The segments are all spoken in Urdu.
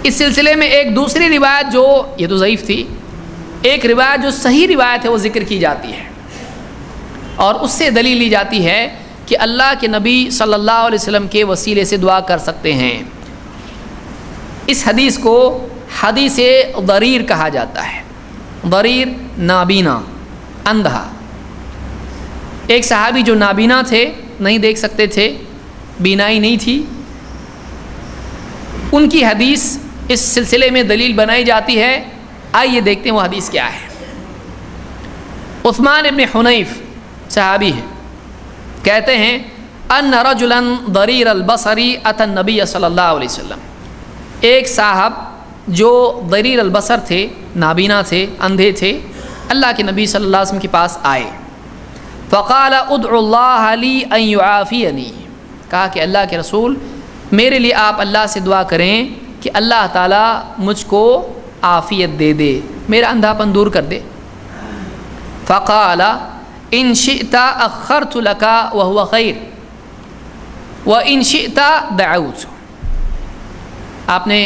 اس سلسلے میں ایک دوسری روایت جو یہ تو ضعیف تھی، ایک روایت جو صحیح روایت ہے وہ ذکر کی جاتی ہے، اور اس سے دلیل لی جاتی ہے کہ اللہ کے نبی صلی اللہ علیہ وسلم کے وسیلے سے دعا کر سکتے ہیں۔ اس حدیث کو حدیث ضریر کہا جاتا ہے۔ ضریر نابینا، اندھا، ایک صحابی جو نابینا تھے، نہیں دیکھ سکتے تھے، بینائی نہیں تھی، ان کی حدیث اس سلسلے میں دلیل بنائی جاتی ہے۔ آئیے دیکھتے ہیں وہ حدیث کیا ہے۔ عثمان ابن حنیف صحابی ہے، کہتے ہیں ان رجلا ضریر البصر اتى النبی صلی اللہ علیہ وسلم، ایک صاحب جو ضریر البصر تھے، نابینا تھے، اندھے تھے، اللہ کے نبی صلی اللہ علیہ وسلم کے پاس آئے۔ فقال ادعو اللہ لی ان یعافینی، کہا کہ اللہ کے رسول میرے لیے آپ اللہ سے دعا کریں کہ اللہ تعالیٰ مجھ کو عافیت دے دے، میرا اندھاپن دور کر دے۔ فقال ان شئت اخرت لك وهو خیر وان شئت دعوت، آپ نے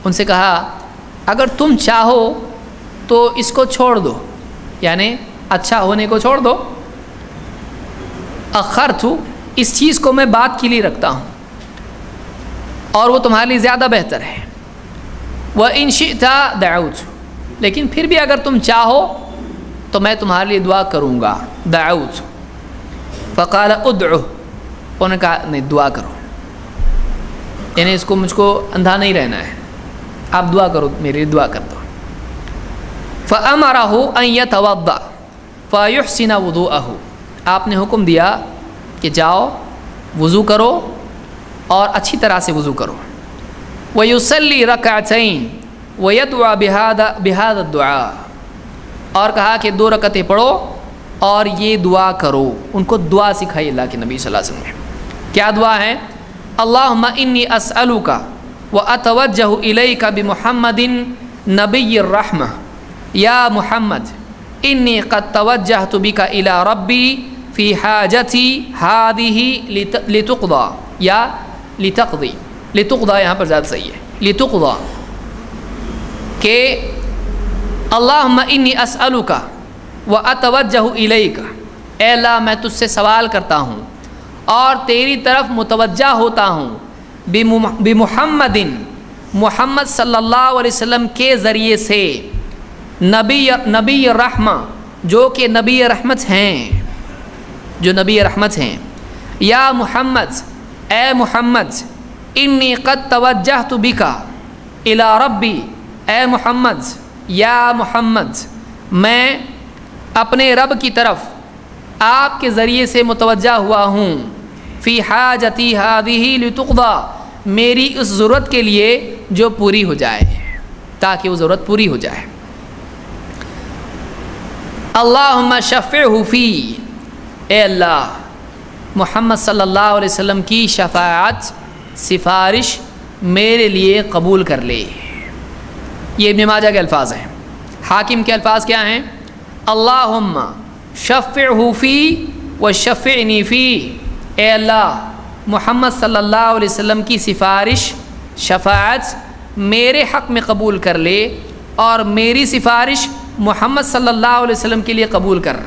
ان سے کہا اگر تم چاہو تو اس کو چھوڑ دو، یعنی اچھا ہونے کو چھوڑ دو، اخرت اس چیز کو میں بات کے لیے رکھتا ہوں اور وہ تمہارے لیے زیادہ بہتر ہے، وَإِن شِئْتَ دَعَوْتُ، لیکن پھر بھی اگر تم چاہو تو میں تمہارے لیے دعا کروں گا، دعوت۔ فقال ادعو، انہوں نے کہا نہیں دعا کرو، یعنی اس کو مجھ کو اندھا نہیں رہنا ہے، آپ دعا کرو، میرے لیے دعا کر دو۔ فَأَمَرَهُ أَن يَتَوَضَّأَ فَيُحْسِنَ وُضُوءَهُ، آپ نے حکم دیا کہ جاؤ وضو کرو اور اچھی طرح سے وضو کرو۔ وَيُصَلِّي رَكَعَتَيْن وَيَدْعُ بِهَذَا الدُّعَاء، اور کہا کہ 2 رکعتیں پڑھو اور یہ دعا کرو، ان کو دعا سکھائی اللہ کے نبی صلی اللہ علیہ وسلم نے۔ کیا دعا ہے؟ اللہم انی اسألک واتوجہ الیک بمحمد نبی الرحمہ، یا محمد انی قد توجہت بک الی ربی فی حاجتی ہذہ لتقضی، یا لتقضی، لتقضی یہاں پر زیادہ صحیح ہے، لتقضی، کہ اللہم انی اسألک واتوجہ الیک، اے اللہ میں تجھ سے سوال کرتا ہوں اور تیری طرف متوجہ ہوتا ہوں، بمحمد، محمد صلی اللہ علیہ وسلم کے ذریعے سے، نبی رحمہ، جو کہ نبی رحمت ہیں، جو نبی رحمت ہیں، یا محمد، اے محمد، انی قد توجہت بک الی ربی، اے محمد، یا محمد میں اپنے رب کی طرف آپ کے ذریعے سے متوجہ ہوا ہوں، فی حاجتی ہذہ لتقضی، میری اس ضرورت کے لیے جو پوری ہو جائے، تاکہ وہ ضرورت پوری ہو جائے۔ اللہم شفعہ فی، اے اللہ محمد صلی اللہ علیہ وسلم کی شفاعت، سفارش میرے لیے قبول کر لے۔ یہ ابن ماجہ کے الفاظ ہیں۔ حاکم کے الفاظ کیا ہیں؟ اللہم شفعہ فی وشفعنی فی، اے اللہ محمد صلی اللہ علیہ وسلم کی سفارش، شفاعت میرے حق میں قبول کر لے، اور میری سفارش محمد صلی اللہ علیہ وسلم کے لیے قبول کر۔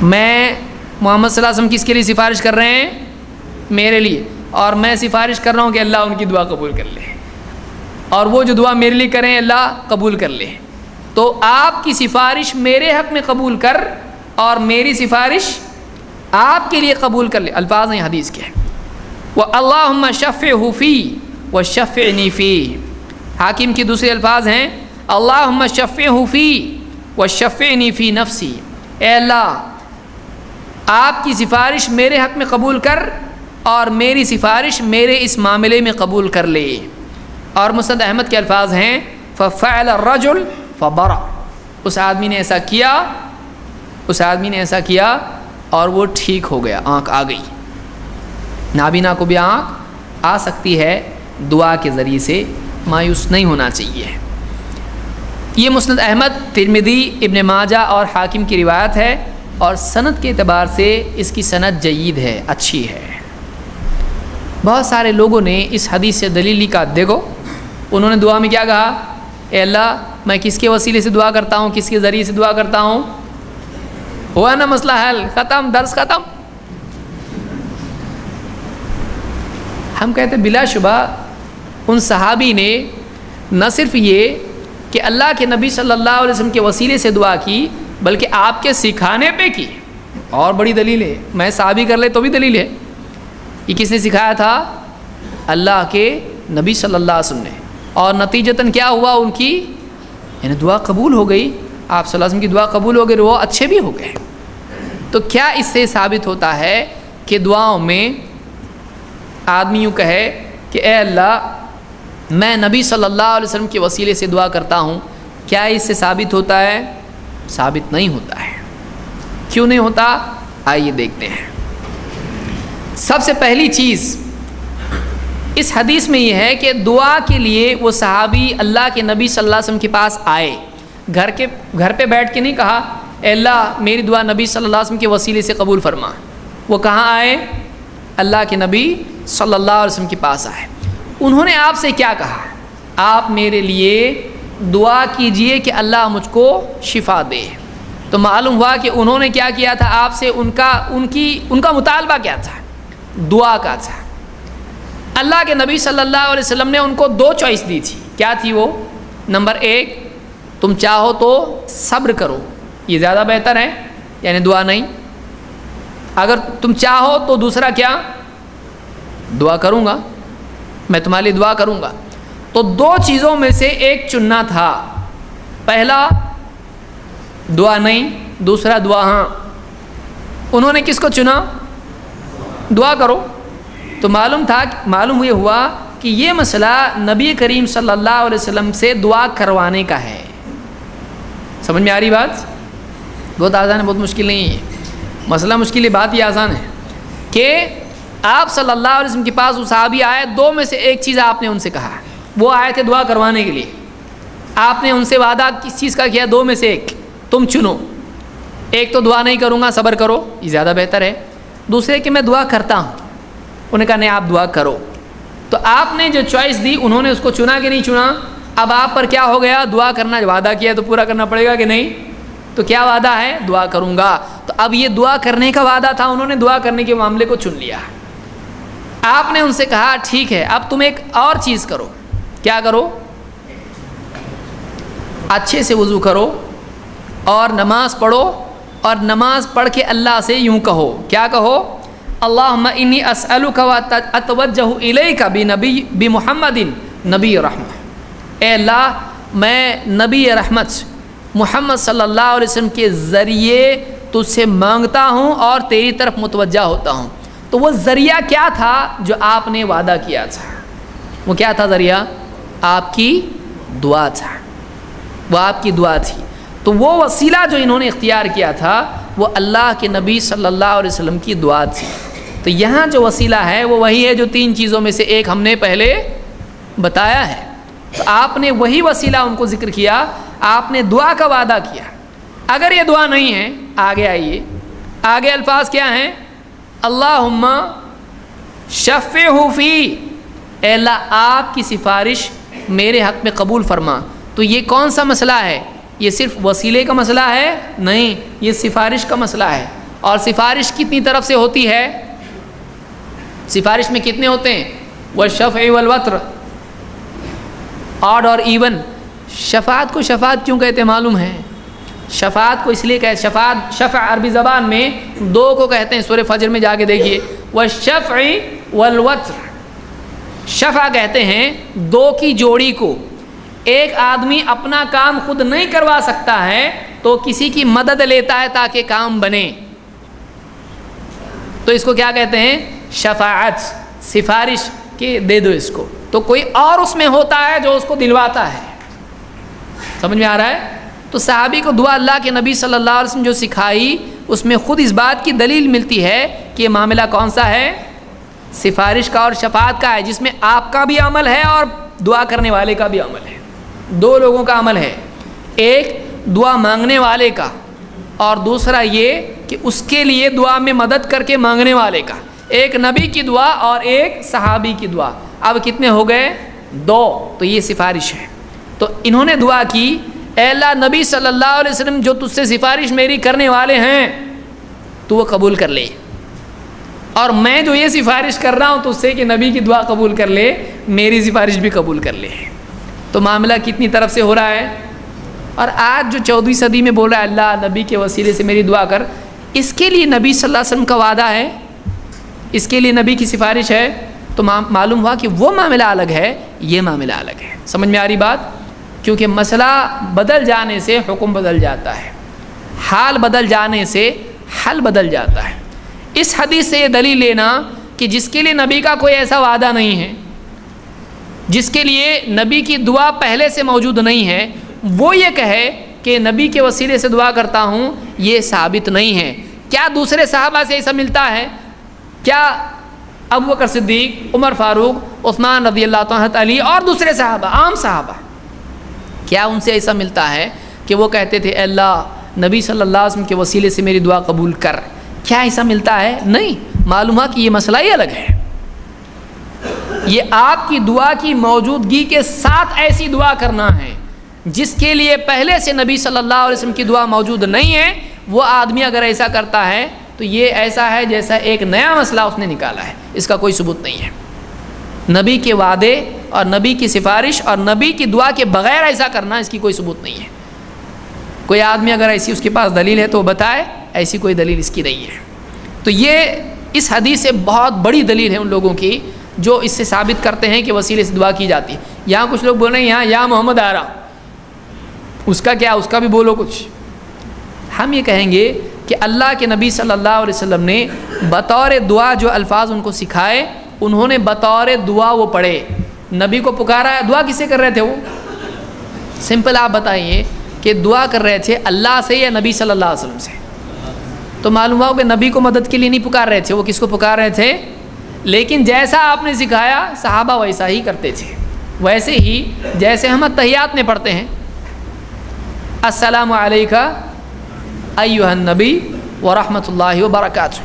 میں محمد صلی اللہ علیہ وسلم کس کے لیے سفارش کر رہے ہیں؟ میرے لیے، اور میں سفارش کر رہا ہوں کہ اللہ ان کی دعا قبول کر لے، اور وہ جو دعا میرے لیے کریں اللہ قبول کر لے۔ تو آپ کی سفارش میرے حق میں قبول کر، اور میری سفارش آپ کے لیے قبول کر لے۔ الفاظ ہیں حدیث کے۔ وَاللَّهُمَّ شَفِّعْهُ فِي وَشَفِّعْنِي فِي، حاکم کی دوسرے الفاظ ہیں اللہم شفعہ فی وشفعنی فی نفسی، اے اللہ آپ کی سفارش میرے حق میں قبول کر، اور میری سفارش میرے اس معاملے میں قبول کر لے۔ اور مسند احمد کے الفاظ ہیں فَفَعَلَ الرَّجُلُ فَبَرَأَ، اس آدمی نے ایسا کیا، اس آدمی نے ایسا کیا اور وہ ٹھیک ہو گیا، آنکھ آ گئی۔ نابینا کو بھی آنکھ آ سکتی ہے دعا کے ذریعے سے، مایوس نہیں ہونا چاہیے۔ یہ مسند احمد، ترمذی، ابن ماجہ اور حاکم کی روایت ہے، اور سند کے اعتبار سے اس کی سند جید ہے، اچھی ہے۔ بہت سارے لوگوں نے اس حدیث سے دلیل لی کا دیکھو انہوں نے دعا میں کیا کہا، اے اللہ میں کس کے وسیلے سے دعا کرتا ہوں، کس کے ذریعے سے دعا کرتا ہوں، ہوا نا مسئلہ حل، ختم، درس ختم۔ ہم کہتے بلا شبہ ان صحابی نے نہ صرف یہ کہ اللہ کے نبی صلی اللہ علیہ وسلم کے وسیلے سے دعا کی بلکہ آپ کے سکھانے پہ کی، اور بڑی دلیل ہے، میں صحابی کر لے تو بھی دلیل ہے۔ یہ کس نے سکھایا تھا؟ اللہ کے نبی صلی اللہ علیہ وسلم نے، اور نتیجتاً کیا ہوا، ان کی یعنی دعا قبول ہو گئی، آپ صلی اللہ علیہ وسلم کی دعا قبول ہو گئی، وہ اچھے بھی ہو گئے۔ تو کیا اس سے ثابت ہوتا ہے کہ دعاؤں میں آدمی یوں کہے کہ اے اللہ میں نبی صلی اللہ علیہ وسلم کے وسیلے سے دعا کرتا ہوں، کیا اس سے ثابت ہوتا ہے؟ ثابت نہیں ہوتا ہے۔ کیوں نہیں ہوتا؟ آئیے دیکھتے ہیں۔ سب سے پہلی چیز اس حدیث میں یہ ہے کہ دعا کے لیے وہ صحابی اللہ کے نبی صلی اللہ علیہ وسلم کے پاس آئے، گھر پہ بیٹھ کے نہیں کہا اے اللہ میری دعا نبی صلی اللہ علیہ وسلم کے وسیلے سے قبول فرما۔ وہ کہاں آئے؟ اللہ کے نبی صلی اللہ علیہ وسلم کے پاس آئے۔ انہوں نے آپ سے کیا کہا؟ آپ میرے لیے دعا کیجئے کہ اللہ مجھ کو شفا دے۔ تو معلوم ہوا کہ انہوں نے کیا کیا تھا، آپ سے ان کا مطالبہ کیا تھا؟ دعا کا تھا۔ اللہ کے نبی صلی اللہ علیہ وسلم نے ان کو 2 چوائس دی تھی، کیا تھی وہ؟ نمبر 1 تم چاہو تو صبر کرو، یہ زیادہ بہتر ہے، یعنی دعا نہیں۔ اگر تم چاہو تو دوسرا کیا؟ دعا کروں گا، میں تمہارے لیے دعا کروں گا۔ تو 2 چیزوں میں سے ایک چننا تھا، پہلا دعا نہیں، دوسرا دعا ہاں۔ انہوں نے کس کو چنا؟ دعا کرو۔ تو معلوم یہ ہوا کہ یہ مسئلہ نبی کریم صلی اللہ علیہ وسلم سے دعا کروانے کا ہے۔ سمجھ میں آ رہی بات؟ بہت آسان ہے، بہت مشکل نہیں ہے مسئلہ، مشکل ہے، بات یہ آسان ہے کہ آپ صلی اللہ علیہ وسلم کے پاس وہ صحابی آئے، 2 میں سے ایک چیز آپ نے ان سے کہا، وہ آئے تھے دعا کروانے کے لیے۔ آپ نے ان سے وعدہ کس چیز کا کیا؟ 2 میں سے ایک تم چنو، ایک تو دعا نہیں کروں گا، صبر کرو، یہ زیادہ بہتر ہے، دوسرے کہ میں دعا کرتا ہوں۔ انہوں نے کہا نہیں آپ دعا کرو۔ تو آپ نے جو چوائس دی انہوں نے اس کو چنا کہ نہیں چنا؟ اب آپ پر کیا ہو گیا؟ دعا کرنا، وعدہ کیا تو پورا کرنا پڑے گا کہ نہیں؟ تو کیا وعدہ ہے؟ دعا کروں گا۔ تو اب یہ دعا کرنے کا وعدہ تھا، انہوں نے دعا کرنے کے معاملے کو چن لیا۔ آپ نے ان سے کہا ٹھیک ہے اب تم ایک اور چیز کرو، کیا کرو؟ اچھے سے وضو کرو اور نماز پڑھو، اور نماز پڑھ کے اللہ سے یوں کہو، کیا کہو؟ اللہم انی اسألک و اتوجہ الیک بمحمد نبی رحمت۔ اے اللہ میں نبی رحمت محمد صلی اللہ علیہ وسلم کے ذریعے تجھ سے مانگتا ہوں اور تیری طرف متوجہ ہوتا ہوں۔ تو وہ ذریعہ کیا تھا جو آپ نے وعدہ کیا تھا؟ وہ کیا تھا ذریعہ؟ آپ کی دعا تھا، وہ آپ کی دعا تھی۔ تو وہ وسیلہ جو انہوں نے اختیار کیا تھا وہ اللہ کے نبی صلی اللہ علیہ وسلم کی دعا تھی۔ تو یہاں جو وسیلہ ہے وہ وہی ہے جو 3 چیزوں میں سے ایک ہم نے پہلے بتایا ہے۔ تو آپ نے وہی وسیلہ ان کو ذکر کیا، آپ نے دعا کا وعدہ کیا۔ اگر یہ دعا نہیں ہے، آگے آئیے، آگے الفاظ کیا ہیں؟ اللہم شفعہ فی، اے اللہ آپ کی سفارش میرے حق میں قبول فرما۔ تو یہ کون سا مسئلہ ہے؟ یہ صرف وسیلے کا مسئلہ ہے؟ نہیں، یہ سفارش کا مسئلہ ہے۔ اور سفارش کتنی طرف سے ہوتی ہے؟ سفارش میں کتنے ہوتے ہیں؟ والشفع والوتر، آڈ اور ایون۔ شفاعت کو شفاعت کیوں کہتے ہیں معلوم ہے؟ شفاعت کو اس لیے کہتے، شفع عربی زبان میں 2 کو کہتے ہیں، سورہ فجر میں جا کے دیکھیے، والشفع والوتر۔ شفع کہتے ہیں 2 کی جوڑی کو۔ ایک آدمی اپنا کام خود نہیں کروا سکتا ہے تو کسی کی مدد لیتا ہے تاکہ کام بنے، تو اس کو کیا کہتے ہیں؟ شفاعت، سفارش کہ دے دو اس کو، تو کوئی اور اس میں ہوتا ہے جو اس کو دلواتا ہے۔ سمجھ میں آ رہا ہے؟ تو صحابی کو دعا اللہ کے نبی صلی اللہ علیہ وسلم جو سکھائی اس میں خود اس بات کی دلیل ملتی ہے کہ یہ معاملہ کون سا ہے؟ سفارش کا اور شفاعت کا ہے، جس میں آپ کا بھی عمل ہے اور دعا کرنے والے کا بھی عمل ہے۔ 2 لوگوں کا عمل ہے، ایک دعا مانگنے والے کا اور دوسرا یہ کہ اس کے لیے دعا میں مدد کر کے مانگنے والے کا۔ ایک نبی کی دعا اور ایک صحابی کی دعا. اب کتنے ہو گئے؟ 2. تو یہ سفارش ہے. تو انہوں نے دعا کی اے اللہ نبی صلی اللہ علیہ وسلم جو تجھ سے سفارش میری کرنے والے ہیں تو وہ قبول کر لے, اور میں جو یہ سفارش کر رہا ہوں تجھ سے کہ نبی کی دعا قبول کر لے, میری سفارش بھی قبول کر لے. تو معاملہ کتنی طرف سے ہو رہا ہے. اور آج جو 14ویں صدی میں بول رہا ہے اللہ نبی کے وسیلے سے میری دعا کر, اس کے لیے نبی صلی اللہ علیہ وسلم کا وعدہ ہے, اس کے لیے نبی کی سفارش ہے. تو معلوم ہوا کہ وہ معاملہ الگ ہے, یہ معاملہ الگ ہے. سمجھ میں آ رہی بات؟ کیونکہ مسئلہ بدل جانے سے حکم بدل جاتا ہے, حال بدل جانے سے حل بدل جاتا ہے. اس حدیث سے یہ دلیل لینا کہ جس کے لیے نبی کا کوئی ایسا وعدہ نہیں ہے, جس کے لیے نبی کی دعا پہلے سے موجود نہیں ہے, وہ یہ کہے کہ نبی کے وسیلے سے دعا کرتا ہوں, یہ ثابت نہیں ہے. کیا دوسرے صحابہ سے ایسا ملتا ہے؟ کیا ابوبکر صدیق, عمر فاروق, عثمان رضی اللہ عنہ, علی اور دوسرے صحابہ, عام صحابہ, کیا ان سے ایسا ملتا ہے کہ وہ کہتے تھے اے اللہ نبی صلی اللہ علیہ وسلم کے وسیلے سے میری دعا قبول کر؟ کیا ایسا ملتا ہے؟ نہیں. معلوم ہے کہ یہ مسئلہ ہی الگ ہے. یہ آپ کی دعا کی موجودگی کے ساتھ ایسی دعا کرنا ہے جس کے لیے پہلے سے نبی صلی اللہ علیہ وسلم کی دعا موجود نہیں ہے. وہ آدمی اگر ایسا کرتا ہے تو یہ ایسا ہے جیسا ایک نیا مسئلہ اس نے نکالا ہے, اس کا کوئی ثبوت نہیں ہے. نبی کے وعدے اور نبی کی سفارش اور نبی کی دعا کے بغیر ایسا کرنا, اس کی کوئی ثبوت نہیں ہے. کوئی آدمی اگر ایسی اس کے پاس دلیل ہے تو وہ بتائے, ایسی کوئی دلیل اس کی نہیں ہے. تو یہ اس حدیث سے بہت بڑی دلیل ہے ان لوگوں کی جو اس سے ثابت کرتے ہیں کہ وسیلے سے دعا کی جاتی ہے. یہاں کچھ لوگ بول رہے ہیں یہاں یا محمد آ رہا, اس کا کیا, اس کا بھی بولو کچھ. ہم یہ کہیں گے کہ اللہ کے نبی صلی اللہ علیہ وسلم نے بطور دعا جو الفاظ ان کو سکھائے, انہوں نے بطور دعا وہ پڑھے. نبی کو پکارا, دعا کس سے کر رہے تھے وہ؟ سمپل آپ بتائیے کہ دعا کر رہے تھے اللہ سے یا نبی صلی اللہ علیہ وسلم سے؟ تو معلوم ہوا کہ نبی کو مدد کے لیے نہیں پکار رہے تھے, وہ کس کو پکار رہے تھے؟ لیکن جیسا آپ نے سکھایا صحابہ ویسا ہی کرتے تھے. ویسے ہی جیسے ہم تحیات میں پڑھتے ہیں السلام علیکہ ایھا النبی ورحمۃ اللہ وبرکاتہ,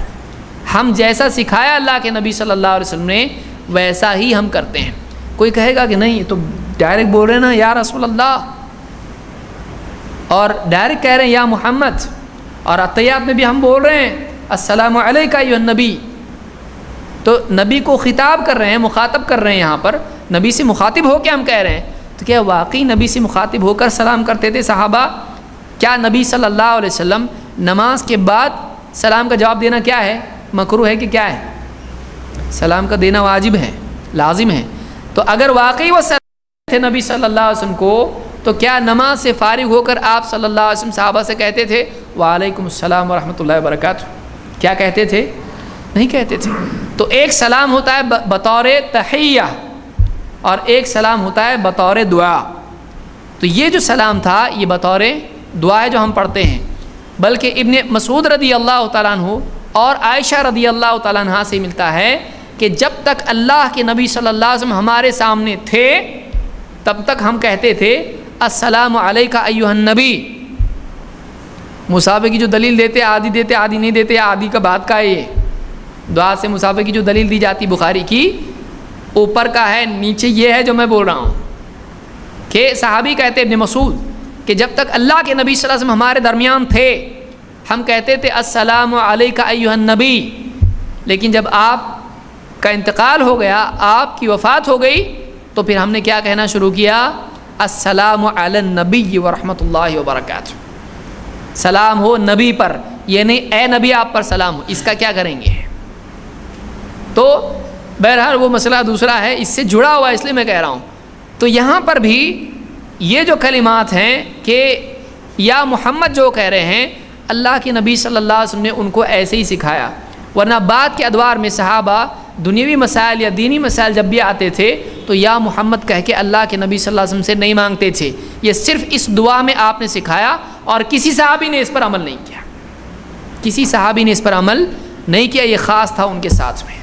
ہم جیسا سکھایا اللہ کے نبی صلی اللہ علیہ وسلم نے ویسا ہی ہم کرتے ہیں. کوئی کہے گا کہ نہیں تو ڈائریکٹ بول رہے ہیں نا یا رسول اللہ, اور ڈائریکٹ کہہ رہے ہیں یا محمد, اور اتحیات میں بھی ہم بول رہے ہیں السلام علیکہ ایھا النبی. تو نبی کو خطاب کر رہے ہیں, مخاطب کر رہے ہیں, یہاں پر نبی سے مخاطب ہو کے ہم کہہ رہے ہیں. تو کیا واقعی نبی سے مخاطب ہو کر سلام کرتے تھے صحابہ؟ کیا نبی صلی اللہ علیہ وسلم نماز کے بعد سلام کا جواب دینا کیا ہے, مکروہ ہے کہ کیا ہے؟ سلام کا دینا واجب ہے, لازم ہے. تو اگر واقعی وہ سلام تھے نبی صلی اللہ علیہ وسلم کو, تو کیا نماز سے فارغ ہو کر آپ صلی اللہ علیہ وسلم صحابہ سے کہتے تھے وعلیکم السلام ورحمۃ اللہ وبرکاتہ؟ کیا کہتے تھے؟ نہیں کہتے تھے. تو ایک سلام ہوتا ہے بطور تحیہ اور ایک سلام ہوتا ہے بطور دعا. تو یہ جو سلام تھا یہ بطور دعا ہے جو ہم پڑھتے ہیں. بلکہ ابن مسعود رضی اللہ تعالیٰ عنہ اور عائشہ رضی اللہ تعالیٰ عنہ سے ملتا ہے کہ جب تک اللہ کے نبی صلی اللہ علیہ وسلم ہمارے سامنے تھے تب تک ہم کہتے تھے السلام علیکہ ایھا النبی. مسافے کی جو دلیل دیتے آدھی نہیں دیتے, آدھی کا بات کا ہے. یہ دعا سے مسافے کی جو دلیل دی جاتی بخاری کی اوپر کا ہے, نیچے یہ ہے جو میں بول رہا ہوں کہ صحابی کہتے ابن مسعود کہ جب تک اللہ کے نبی صلی اللہ علیہ وسلم ہمارے درمیان تھے ہم کہتے تھے السلام علیکہ ایھا النبی. لیکن جب آپ کا انتقال ہو گیا, آپ کی وفات ہو گئی, تو پھر ہم نے کیا کہنا شروع کیا؟ السلام علی النبی ورحمۃ اللہ وبرکاتہ. سلام ہو نبی پر, یہ نہیں اے نبی آپ پر سلام ہو. اس کا کیا کریں گے؟ تو بہرحال وہ مسئلہ دوسرا ہے, اس سے جڑا ہوا اس لیے میں کہہ رہا ہوں. تو یہاں پر بھی یہ جو کلمات ہیں کہ یا محمد جو کہہ رہے ہیں, اللہ کے نبی صلی اللہ علیہ وسلم نے ان کو ایسے ہی سکھایا. ورنہ بعد کے ادوار میں صحابہ دنیاوی مسائل یا دینی مسائل جب بھی آتے تھے تو یا محمد کہہ کے اللہ کے نبی صلی اللہ علیہ وسلم سے نہیں مانگتے تھے. یہ صرف اس دعا میں آپ نے سکھایا اور کسی صحابی نے اس پر عمل نہیں کیا. کسی صحابی نے اس پر عمل نہیں کیا, یہ خاص تھا ان کے ساتھ میں.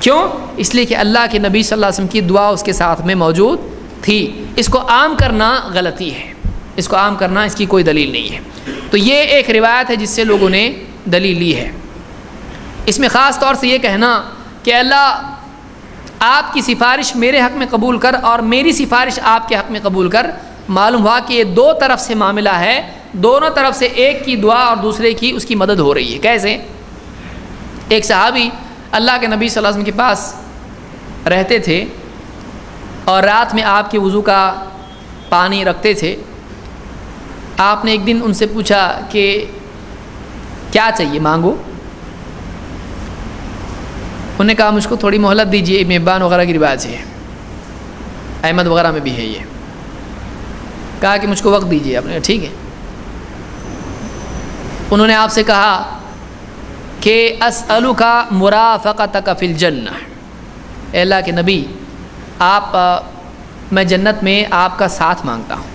کیوں؟ اس لیے کہ اللہ کے نبی صلی اللہ علیہ وسلم کی دعا اس کے ساتھ میں موجود تھی. اس کو عام کرنا غلطی ہے, اس کو عام کرنا اس کی کوئی دلیل نہیں ہے. تو یہ ایک روایت ہے جس سے لوگوں نے دلیل لی ہے. اس میں خاص طور سے یہ کہنا کہ اللہ آپ کی سفارش میرے حق میں قبول کر اور میری سفارش آپ کے حق میں قبول کر، معلوم ہوا کہ یہ دو طرف سے معاملہ ہے، دونوں طرف سے ایک کی دعا اور دوسرے کی اس کی مدد ہو رہی ہے۔ کیسے؟ ایک صحابی اللہ کے نبی صلی اللہ علیہ وسلم کے پاس رہتے تھے اور رات میں آپ کے وضو کا پانی رکھتے تھے۔ آپ نے ایک دن ان سے پوچھا کہ کیا چاہیے، مانگو۔ انہوں نے کہا مجھ کو تھوڑی مہلت دیجیے، ابن حبان وغیرہ کی روایت ہے، احمد وغیرہ میں بھی ہے یہ، کہا کہ مجھ کو وقت دیجیے۔ آپ نے کہا ٹھیک ہے۔ انہوں نے آپ سے کہا کہ اسألک مرافقتک فی الجنہ، اے اللہ کے نبی میں جنت میں آپ کا ساتھ مانگتا ہوں۔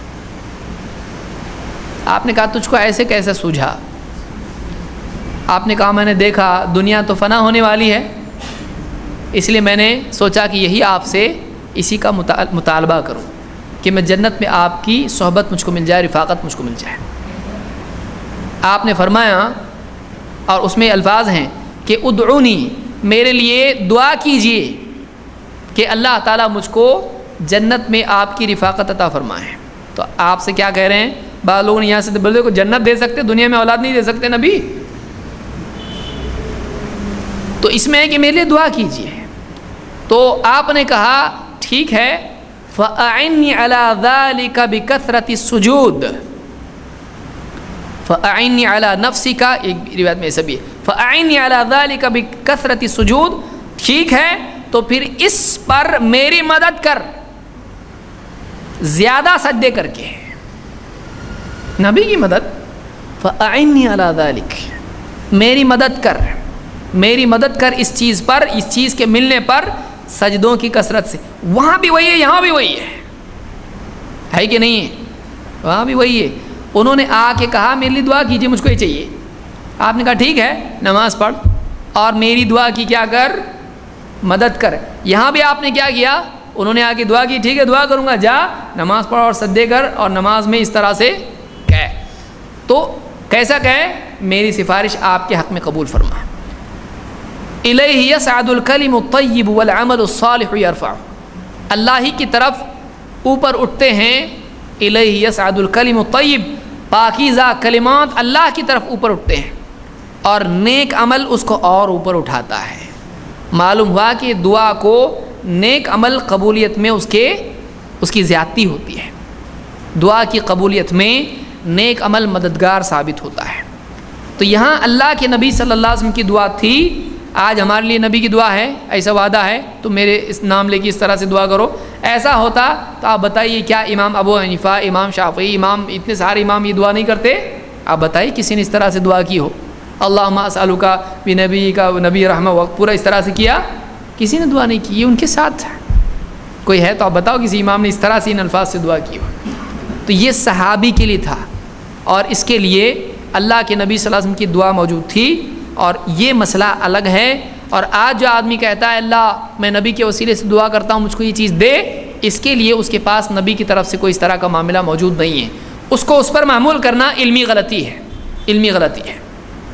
آپ نے کہا تجھ کو ایسے کیسے سوجھا؟ آپ نے کہا میں نے دیکھا دنیا تو فنا ہونے والی ہے، اس لیے میں نے سوچا کہ یہی آپ سے اسی کا مطالبہ کروں کہ میں جنت میں آپ کی صحبت مجھ کو مل جائے، رفاقت مجھ کو مل جائے۔ آپ نے فرمایا، اور اس میں الفاظ ہیں کہ ادعونی، میرے لیے دعا کیجئے کہ اللہ تعالیٰ مجھ کو جنت میں آپ کی رفاقت عطا فرمائے۔ تو آپ سے کیا کہہ رہے ہیں؟ بعض لوگوں نے یہاں سے بولے کو جنت دے سکتے، دنیا میں اولاد نہیں دے سکتے نبی؟ تو اس میں ہے کہ میرے لیے دعا کیجئے۔ تو آپ نے کہا ٹھیک ہے، فَأَعِنِّي عَلَى ذَلِكَ بِكَثْرَةِ السُّجُودِ، فَأَعِنِّي عَلَى نَفْسِكَ، ایک روایت میں ایسا بھی ہے، فَأَعِنِّي عَلَى ذَلِكَ بِكَثْرَةِ السُّجُودِ، ٹھیک ہے تو پھر اس پر میری مدد کر زیادہ سجدے کر کے۔ نبی کی مدد، فَأَعِنِّي عَلَى ذَلِكَ، میری مدد کر اس چیز پر، اس چیز کے ملنے پر سجدوں کی کثرت سے۔ وہاں بھی وہی ہے، یہاں بھی وہی ہے کہ نہیں ہے؟ وہاں بھی وہی ہے۔ انہوں نے آ کے کہا میرے لیے دعا کیجیے، مجھ کو یہ چاہیے۔ آپ نے کہا ٹھیک ہے، نماز پڑھ اور میری دعا کی کیا کر، مدد کر۔ یہاں بھی آپ نے کیا کیا؟ انہوں نے آ کے دعا کی، ٹھیک ہے دعا کروں گا، جا نماز پڑھ اور سجدے کر اور نماز میں اس طرح سے کہے۔ تو کیسا کہے؟ میری سفارش آپ کے حق میں قبول فرما۔ الیہ یصعد الکلم الطیب والعمل الصالح یرفع، اللہ ہی کی طرف اوپر اٹھتے ہیں۔ الیہ یصعد الکلم الطیب، پاکیزہ کلمات اللہ کی طرف اوپر اٹھتے ہیں اور نیک عمل اس کو اور اوپر اٹھاتا ہے۔ معلوم ہوا کہ دعا کو نیک عمل قبولیت میں اس کی زیادتی ہوتی ہے، دعا کی قبولیت میں نیک عمل مددگار ثابت ہوتا ہے۔ تو یہاں اللہ کے نبی صلی اللہ علیہ وسلم کی دعا تھی، آج ہمارے لیے نبی کی دعا ہے، ایسا وعدہ ہے تو میرے اس نام لے کے اس طرح سے دعا کرو۔ ایسا ہوتا تو آپ بتائیے کیا امام ابو حنیفہ، امام شافعی، امام اتنے سارے امام یہ دعا نہیں کرتے؟ آپ بتائیے کسی نے اس طرح سے دعا کی ہو؟ اللہم اسألک بنبی کا نبی رحمہ وقت پورا اس طرح سے کیا؟ کسی نے دعا نہیں کی، یہ ان کے ساتھ کوئی ہے تو آپ بتاؤ کسی امام نے اس طرح سے ان الفاظ سے دعا کی ہو؟ تو یہ صحابی کے لیے تھا اور اس کے لیے اللہ کے نبی صلی اللہ علیہ وسلم کی دعا موجود تھی، اور یہ مسئلہ الگ ہے۔ اور آج جو آدمی کہتا ہے اللہ میں نبی کے وسیلے سے دعا کرتا ہوں مجھ کو یہ چیز دے، اس کے لیے اس کے پاس نبی کی طرف سے کوئی اس طرح کا معاملہ موجود نہیں ہے، اس کو اس پر معمول کرنا علمی غلطی ہے، علمی غلطی ہے۔